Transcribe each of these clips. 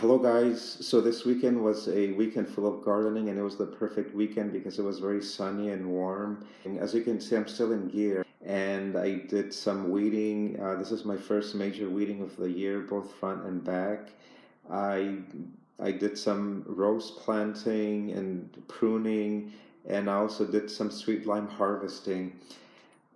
Hello guys. So this weekend was a weekend full of gardening and it was the perfect weekend because it was very sunny and warm. And as you can see, I'm still in gear and I did some weeding. This is my first major weeding of the year, both front and back. I I did some rose planting and pruning, and I also did some sweet lime harvesting.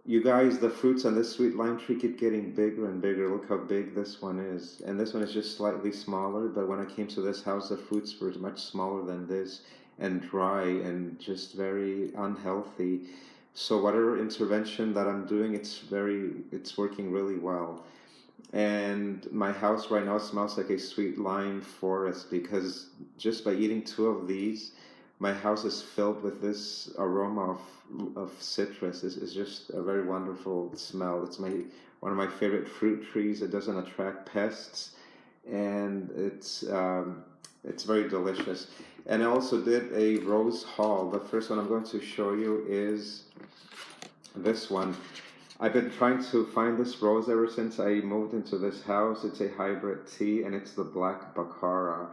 You guys, the fruits on this sweet lime tree keep getting bigger and bigger. Look how big this one is. And this one is just slightly smaller, but when I came to this house, the fruits were much smaller than this and dry and just very unhealthy. So whatever intervention that I'm doing, it's working really well. And my house right now smells like a sweet lime forest because just by eating two of these, my house is filled with this aroma of citrus. It's just a very wonderful smell. It's my one of my favorite fruit trees. It doesn't attract pests, and it's very delicious. And I also did a rose haul. The first one I'm going to show you is this one. I've been trying to find this rose ever since I moved into this house. It's a hybrid tea and it's the black baccara.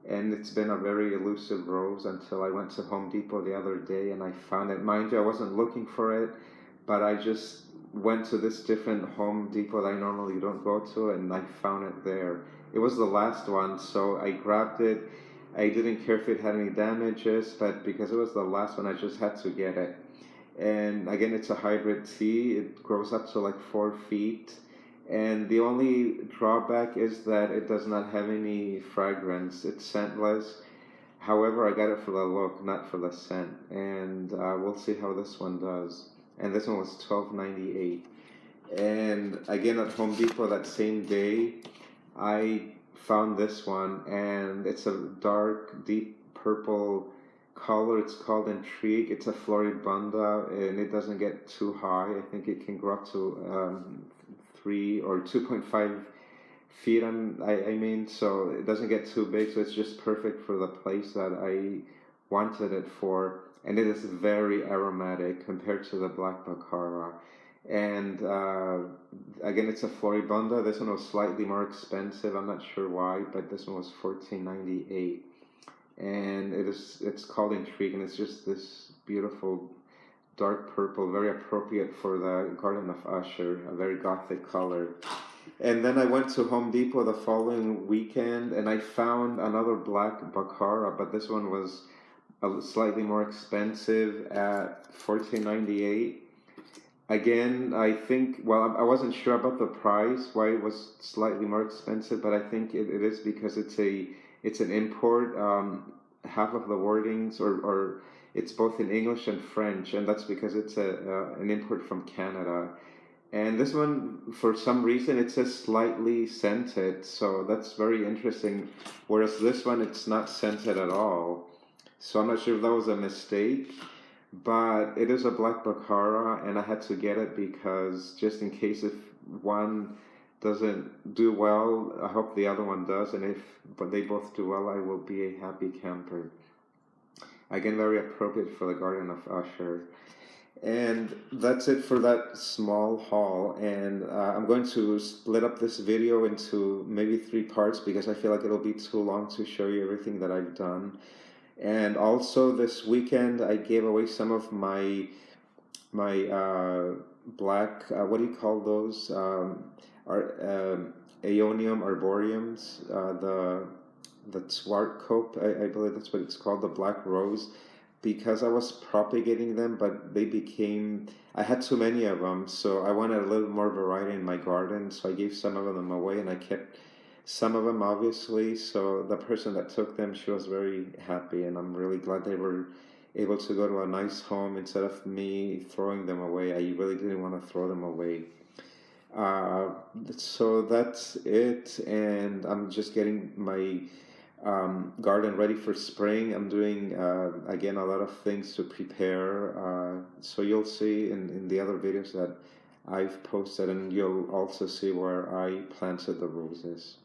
And it's been a very elusive rose until I went to Home Depot the other day and I found it. Mind you, I wasn't looking for it, but I just went to this different Home Depot that I normally don't go to and I found it there. It was the last one, so I grabbed it. I didn't care if it had any damages, but because it was the last one, I just had to get it. And again, it's a hybrid tea. It grows up to like 4 feet. And the only drawback is that it does not have any fragrance. It's scentless. However, I got it for the look, not for the scent. And we'll see how this one does. And this one was $12.98. And again, at Home Depot that same day, I found this one, and it's a dark, deep purple color. It's called Intrigue. It's a Floribunda, and it doesn't get too high. I think it can grow up to 3 or 2.5 feet. I mean, so it doesn't get too big. So it's just perfect for the place that I wanted it for, and it is very aromatic compared to the black baccara. And again, it's a Floribunda. This one was slightly more expensive. I'm not sure why, but this one was $14.98, and it's called Intrigue, and it's just this beautiful dark purple, very appropriate for the Garden of Usher, a very Gothic color. And then I went to Home Depot the following weekend, and I found another black baccara, but this one was slightly more expensive at $14.98. Again, I think, well, I wasn't sure about the price, why it was slightly more expensive, but I think it is because it's an import. Half of the wordings, or it's both in English and French, and that's because it's an import from Canada. And this one, for some reason, it says slightly scented, so that's very interesting. Whereas this one, it's not scented at all. So I'm not sure if that was a mistake, but it is a black baccara, and I had to get it because just in case if one doesn't do well, I hope the other one does, and if but they both do well, I will be a happy camper. Again, very appropriate for the Garden of Usher. And that's it for that small haul. And I'm going to split up this video into maybe 3 parts because I feel like it'll be too long to show you everything that I've done. And also this weekend, I gave away some of my black, what do you call those? Aeonium arboreums, the Zwartkoop, I believe that's what it's called, the black rose, because I was propagating them, but I had too many of them, so I wanted a little more variety in my garden, so I gave some of them away, and I kept some of them, obviously. So the person that took them, she was very happy, and I'm really glad they were able to go to a nice home instead of me throwing them away. I really didn't want to throw them away. Uh, so that's it, and I'm just getting my garden ready for spring. I'm doing again a lot of things to prepare. So you'll see in the other videos that I've posted, and you'll also see where I planted the roses.